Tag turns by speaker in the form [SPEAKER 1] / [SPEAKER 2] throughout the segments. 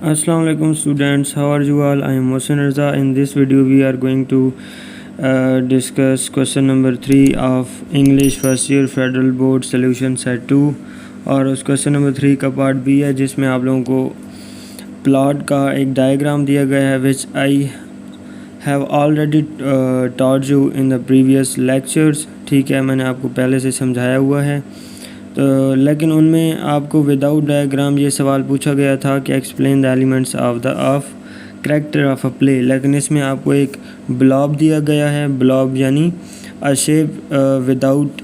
[SPEAKER 1] Assalamu alaikum students, how are you all? I am Mohsin Raza. In this video we are going to discuss question number 3 of English first year Federal Board Solution Set 2 اور اس question number 3 کا part بھی ہے جس میں آپ لوگوں کو plot کا ایک ڈائیگرام دیا گیا ہے which I have already taught you in the previous lectures. ٹھیک ہے، میں نے آپ کو پہلے سے سمجھایا ہوا ہے تو لیکن ان میں آپ کو وداؤٹ ڈائیگرام یہ سوال پوچھا گیا تھا کہ explain the elements of character of a play, لیکن اس میں آپ کو ایک بلاب دیا گیا ہے. بلاب یعنی شیپ وداؤٹ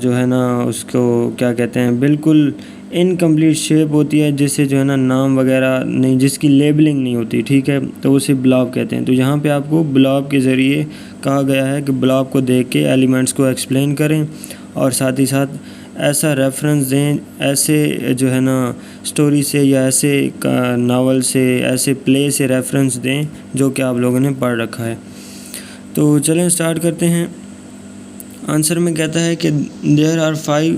[SPEAKER 1] جو ہے نا اس کو کیا کہتے ہیں، بالکل انکمپلیٹ شیپ ہوتی ہے جس سے جو ہے نا نام وغیرہ نہیں، جس کی لیبلنگ نہیں ہوتی. ٹھیک ہے، تو اسے بلاب کہتے ہیں. تو یہاں پہ آپ کو بلاب کے ذریعے کہا گیا ہے کہ بلاب کو دیکھ کے ایلیمنٹس کو ایکسپلین کریں اور ساتھ ہی ساتھ ایسا ریفرنس دیں، ایسے جو ہے نا سٹوری سے یا ایسے ناول سے، ایسے پلے سے ریفرنس دیں جو کہ آپ لوگوں نے پڑھ رکھا ہے. تو چلیں سٹارٹ کرتے ہیں. آنسر میں کہتا ہے کہ there are 5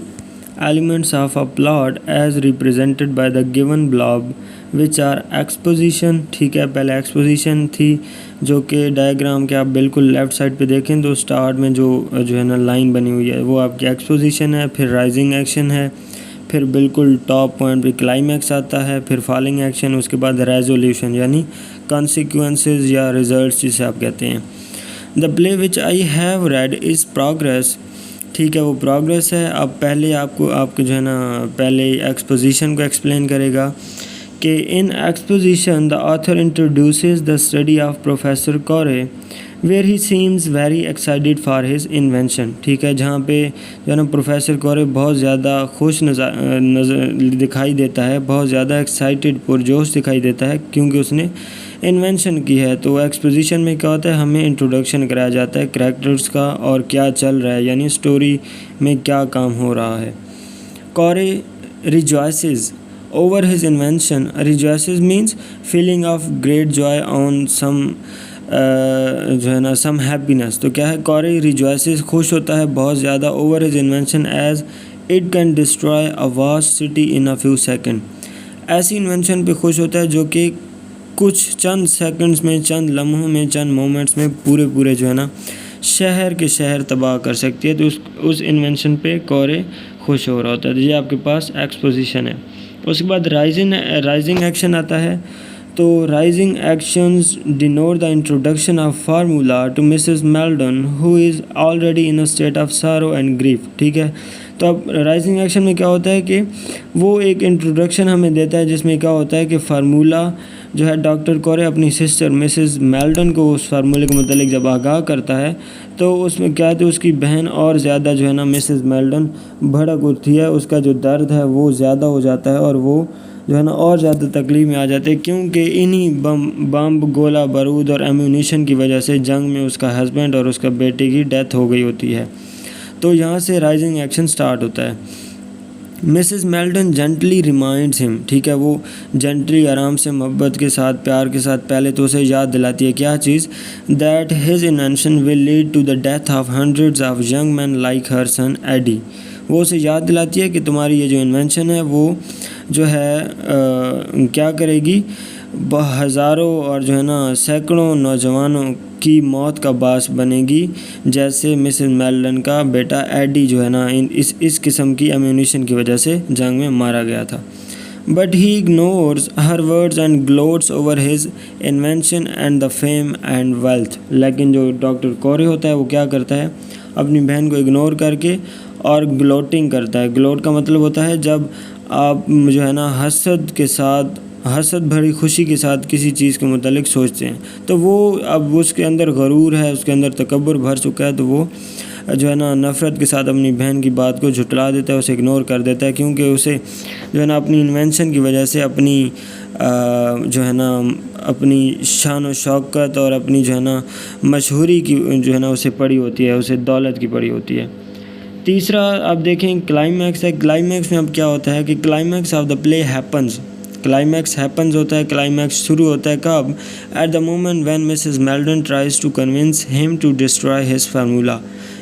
[SPEAKER 1] elements of a plot as represented by the given blob which are exposition. ٹھیک ہے، پہلے ایکسپوزیشن تھی جو کہ ڈائیگرام کے آپ بالکل لیفٹ سائڈ پہ دیکھیں تو سٹارٹ میں جو ہے نا لائن بنی ہوئی ہے وہ آپ کی ایکسپوزیشن ہے. پھر رائزنگ ایکشن ہے، پھر بالکل ٹاپ پوائنٹ پہ کلائمیکس آتا ہے، پھر فالنگ ایکشن، اس کے بعد ریزولوشن یعنی کانسیکوینسز یا ریزلٹس جسے آپ کہتے ہیں. The play which I have read is progress. ٹھیک ہے، وہ پروگریس ہے. اب پہلے آپ کو جو ہے نا پہلے ایکسپوزیشن کو ایکسپلین کرے گا کہ ان exposition the author introduces the study of Professor Corey where he seems very excited for his invention. ٹھیک ہے، جہاں پہ جو ہے نا پروفیسر کورے بہت زیادہ خوش نظر دکھائی دیتا ہے، بہت زیادہ ایکسائٹیڈ پرجوش دکھائی دیتا ہے کیونکہ اس نے انوینشن کی ہے. تو ایکسپوزیشن میں کیا ہوتا ہے، ہمیں انٹروڈکشن کرایا جاتا ہے کریکٹرز کا اور کیا چل رہا ہے، یعنی سٹوری میں کیا کام ہو رہا ہے. کورے rejoices over his invention. Rejoices means feeling of great joy on some جو ہے نا some happiness. تو کیا ہے، کورے rejoices خوش ہوتا ہے بہت زیادہ over his invention as it can destroy a vast city in a few seconds. ایسی انوینشن پہ خوش ہوتا ہے جو کہ کچھ چند سیکنڈز میں، چند لمحوں میں، چند مومنٹس میں پورے جو ہے نا شہر کے شہر تباہ کر سکتی ہے. تو اس انوینشن پہ کورے خوش ہو رہا ہوتا ہے. یہ آپ کے پاس ایکسپوزیشن ہے. اس کے بعد رائزنگ ایکشن آتا ہے. تو rising actions denote the introduction of formula to Mrs Meldon who is already in a state of sorrow and grief. ٹھیک ہے، تو اب رائزنگ ایکشن میں کیا ہوتا ہے کہ وہ ایک انٹروڈکشن ہمیں دیتا ہے جس میں کیا ہوتا ہے کہ فارمولا جو ہے ڈاکٹر کورے اپنی سسٹر مسز میلڈن کو اس فارمولے کے متعلق جب آگاہ کرتا ہے تو اس میں کیا ہے، تو اس کی بہن اور زیادہ جو ہے نا مسز میلڈن بھڑک اٹھتی ہے، اس کا جو درد ہے وہ زیادہ ہو جاتا ہے اور وہ جو ہے نا اور زیادہ تکلیف میں آ جاتے ہیں کیونکہ انہی بمب، گولہ بارود اور ایمونیشن کی وجہ سے جنگ میں اس کا ہسبینڈ اور اس کا بیٹے کی ڈیتھ ہو گئی ہوتی ہے. تو یہاں سے رائزنگ ایکشن سٹارٹ ہوتا ہے. مسز میلڈن جینٹلی ریمائنڈز ہم. ٹھیک ہے، وہ جینٹلی آرام سے، محبت کے ساتھ، پیار کے ساتھ پہلے تو اسے یاد دلاتی ہے کیا چیز، that his invention will lead to the death of hundreds of young men like her son Eddie. وہ اسے یاد دلاتی ہے کہ تمہاری یہ جو انوینشن ہے وہ جو ہے کیا کرے گی، ہزاروں اور جو ہے نا سینکڑوں نوجوانوں کی موت کا باعث بنے گی، جیسے مسز میلڈن کا بیٹا ایڈی جو ہے نا اس قسم کی ایمونیشن کی وجہ سے جنگ میں مارا گیا تھا. But he ignores her words and gloats over his invention and the fame and wealth. لیکن جو ڈاکٹر کورے ہوتا ہے وہ کیا کرتا ہے، اپنی بہن کو اگنور کر کے اور گلوٹنگ کرتا ہے. گلوٹ کا مطلب ہوتا ہے جب آپ جو ہے نا حسد بھری خوشی کے ساتھ کسی چیز کے متعلق سوچتے ہیں. تو وہ اب اس کے اندر غرور ہے، اس کے اندر تکبر بھر چکا ہے، تو وہ جو ہے نا نفرت کے ساتھ اپنی بہن کی بات کو جھٹلا دیتا ہے، اسے اگنور کر دیتا ہے کیونکہ اسے جو ہے نا اپنی انوینشن کی وجہ سے اپنی جو ہے نا اپنی شان و شوکت اور اپنی جو ہے نا مشہوری کی جو ہے نا اسے پڑی ہوتی ہے، اسے دولت کی پڑی ہوتی ہے. تیسرا آپ دیکھیں کلائمیکس ہے. کلائمیکس میں اب کیا ہوتا ہے کہ climax of the play happens. Climax happens ہوتا ہے، کلائمیکس شروع ہوتا ہے کب، at the moment when Mrs Meldon tries to convince him to destroy his formula.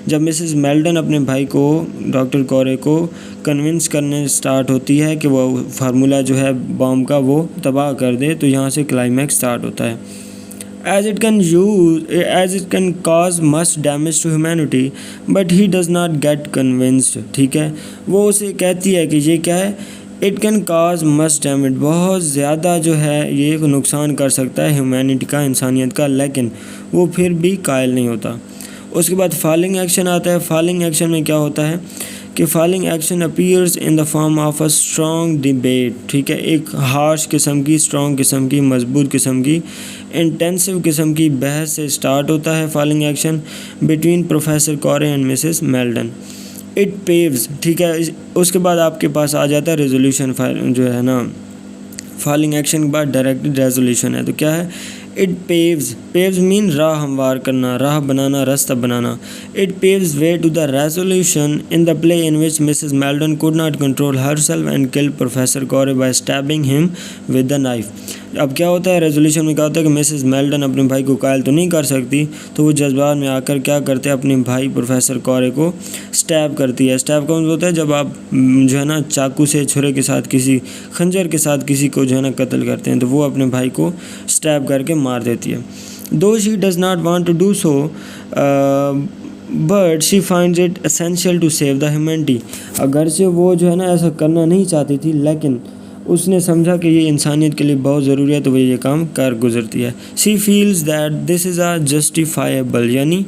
[SPEAKER 1] جب مسز میلڈن اپنے بھائی کو ڈاکٹر کورے کو کنونس کرنے سٹارٹ ہوتی ہے کہ وہ فارمولہ جو ہے بام کا وہ تباہ کر دے، تو یہاں سے کلائمیکس سٹارٹ ہوتا ہے. as it can cause much damage to humanity but he does not get convinced. ٹھیک ہے، وہ اسے کہتی ہے کہ یہ کیا ہے، it can cause much damage، بہت زیادہ جو ہے یہ نقصان کر سکتا ہے ہیومینٹی کا، انسانیت کا، لیکن وہ پھر بھی قائل نہیں ہوتا. اس کے بعد فالنگ ایکشن آتا ہے. فالنگ ایکشن میں کیا ہوتا ہے کہ falling action appears in the form of a strong debate. ٹھیک ہے، ایک ہارش قسم کی، اسٹرانگ قسم کی، مضبوط قسم کی، انٹینسو قسم کی بحث سے اسٹارٹ ہوتا ہے falling action between professor Kore and Mrs Meldon. It paves. ٹھیک ہے، اس کے بعد آپ کے پاس آ جاتا ہے ریزولوشن. جو ہے نا فالنگ ایکشن کے بعد ڈائریکٹ ریزولوشن ہے. تو کیا ہے، اٹ پیوز مین راہ ہموار کرنا، راہ بنانا، راستہ بنانا. It paves way to the resolution in the play in which Mrs Meldon could not control herself and killed professor Kore by stabbing him with the knife. اب کیا ہوتا ہے ریزولوشن میں، کیا ہوتا ہے کہ مسز میلڈن اپنے بھائی کو قائل تو نہیں کر سکتی، تو وہ جذبات میں آ کر کیا کرتے ہیں، اپنے بھائی پروفیسر کورے کو سٹیب کرتی ہے. اسٹیب کون ہوتا ہے، جب آپ جو ہے نا چاقو سے، چھرے کے ساتھ، کسی خنجر کے ساتھ کسی کو جو ہے نا قتل کرتے ہیں، تو وہ اپنے بھائی کو سٹیب کر کے مار دیتی ہے. though she does not want to do so but she finds it essential to save the humanity. اگرچہ وہ جو ہے نا ایسا کرنا نہیں چاہتی تھی، لیکن اس نے سمجھا کہ یہ انسانیت کے لیے بہت ضروری ہے، تو وہ یہ کام کر گزرتی ہے. she feels that this is a justifiable یعنی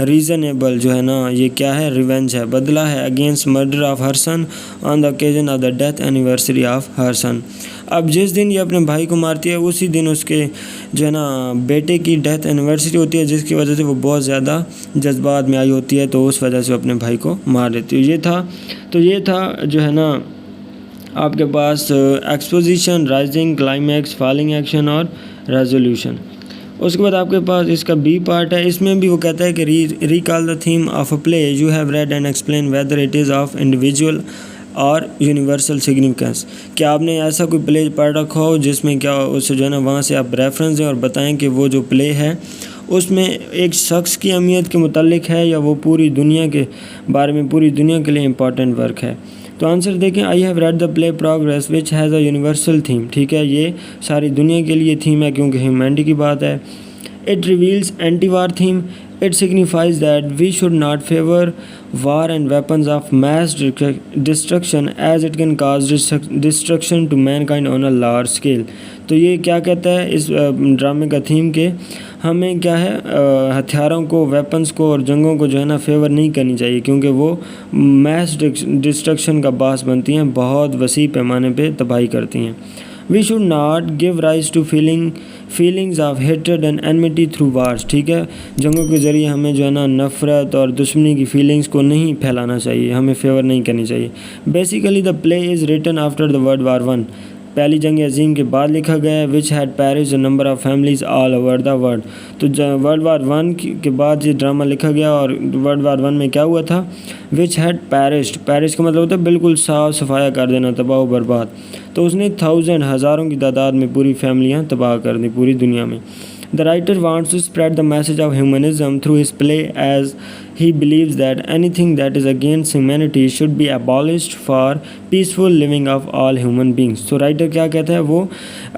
[SPEAKER 1] reasonable جو ہے نا یہ کیا ہے، ریونج ہے، بدلہ ہے against murder of her son on the occasion of the death anniversary of her son. اب جس دن یہ اپنے بھائی کو مارتی ہے، اسی دن اس کے جو ہے نا بیٹے کی ڈیتھ اینیورسری ہوتی ہے، جس کی وجہ سے وہ بہت زیادہ جذبات میں آئی ہوتی ہے، تو اس وجہ سے وہ اپنے بھائی کو مار دیتی ہے. یہ تھا جو ہے نا آپ کے پاس exposition, rising, climax, falling action اور ریزولوشن. اس کے بعد آپ کے پاس اس کا بی پارٹ ہے. اس میں بھی وہ کہتا ہے کہ recall the theme of a play you have read and explain whether it is of individual اور یونیورسل سگنیفیکینس. کیا آپ نے ایسا کوئی پلے پڑھ رکھا ہو جس میں کیا اس جو ہے نا وہاں سے آپ ریفرنس دیں اور بتائیں کہ وہ جو پلے ہے اس میں ایک شخص کی اہمیت کے متعلق ہے، یا وہ پوری دنیا کے بارے میں، پوری دنیا کے لیے امپورٹنٹ ورک ہے. تو آنسر دیکھیں، I have read the play progress which has a universal theme. ٹھیک ہے، یہ ساری دنیا کے لیے تھیم ہے کیونکہ ہیومینٹی کی بات ہے. It reveals anti war theme. It signifies that we should not favor war and weapons of mass destruction as it can cause destruction to mankind on a large scale. تو یہ کیا کہتا ہے اس ڈرامے کا تھیم کہ ہمیں کیا ہے، ہتھیاروں کو، ویپنز کو اور جنگوں کو جو ہے نا فیور نہیں کرنی چاہیے، کیونکہ وہ میس ڈسٹرکشن کا باعث بنتی ہیں، بہت وسیع پیمانے پہ تباہی کرتی ہیں. We should not give rise to feelings of hatred and enmity through wars. ٹھیک ہے، جنگوں کے ذریعے ہمیں جو ہے نا نفرت اور دشمنی کی فیلنگز کو نہیں پھیلانا چاہیے، ہمیں فیور نہیں کرنی چاہیے. Basically the play is written after the world war one. پہلی جنگ عظیم کے بعد لکھا گیا ہے. Which had perish the number of families all over the world. تو ورلڈ وار ون کے بعد یہ ڈرامہ لکھا گیا، اور ورلڈ وار ون میں کیا ہوا تھا، وچ ہیڈ پیرشڈ. پیرش کا مطلب ہوتا ہے بالکل صاف صفایا کر دینا، تباہ و برباد. تو اس نے ہزاروں کی تعداد میں پوری فیملیاں تباہ کر دیں پوری دنیا میں. The writer wants to spread the message of humanism through his play as he believes that anything that is against humanity should be abolished for peaceful living of all human beings. So writer کیا کہتا ہے، وہ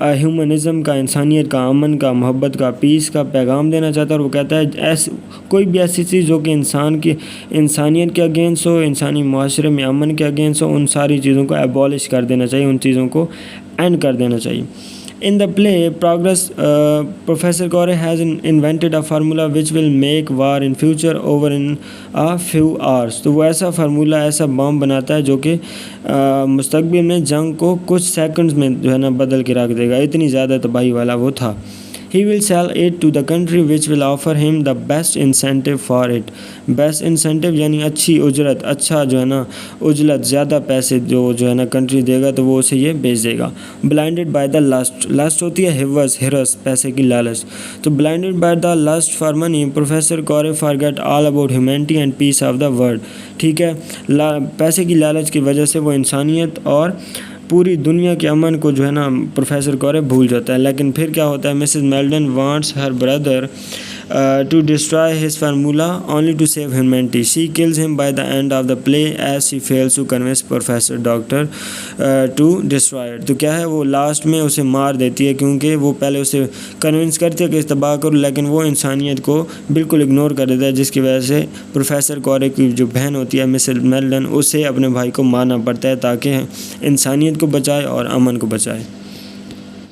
[SPEAKER 1] humanism کا، انسانیت کا، امن کا، محبت کا، پیس کا پیغام دینا چاہتا ہے. اور وہ کہتا ہے کوئی بھی ایسی چیز جو کہ انسانیت کے اگینسٹ ہو، انسانی معاشرے میں امن کے اگینسٹ ہو، ان ساری چیزوں کو ایبولش کر دینا چاہیے، ان چیزوں کو اینڈ کر دینا چاہیے. In the play Progress, Professor Corey has invented a formula which will make war in future over in a few hours. تو وہ ایسا فارمولہ، ایسا بام بناتا ہے جو کہ مستقبل میں جنگ کو کچھ سیکنڈز میں جو ہے نا بدل کے رکھ دے گا. اتنی زیادہ تباہی والا وہ تھا. He will sell it to the country which will offer him the best incentive for it. Best incentive یعنی اچھی اجرت، اچھا جو ہے نا اجلت، زیادہ پیسے جو ہے نا کنٹری دے گا، تو وہ اسے یہ بیچ دے گا. Blinded by the lust ہوتی ہے ہرس، پیسے کی لالچ. تو blinded by the lust for money, Professor Corey forget all about humanity and peace of the world. ٹھیک ہے، پیسے کی لالچ کی وجہ سے وہ انسانیت اور پوری دنیا کے امن کو جو ہے نا پروفیسر کورے بھول جاتا ہے. لیکن پھر کیا ہوتا ہے، Mrs Meldon wants her brother to destroy his formula only to save humanity. She kills him by the end of the play as she fails to convince Professor Doctor to destroy it. تو کیا ہے وہ last میں اسے مار دیتی ہے کیونکہ وہ پہلے اسے کنونس کرتی ہے کہ اس تباہ کرو، لیکن وہ انسانیت کو بالکل اگنور کر دیتا ہے، جس کی وجہ سے پروفیسر کورے کی جو بہن ہوتی ہے مسز میلڈن، اسے اپنے بھائی کو مارنا پڑتا ہے تاکہ انسانیت کو بچائے اور امن کو بچائے.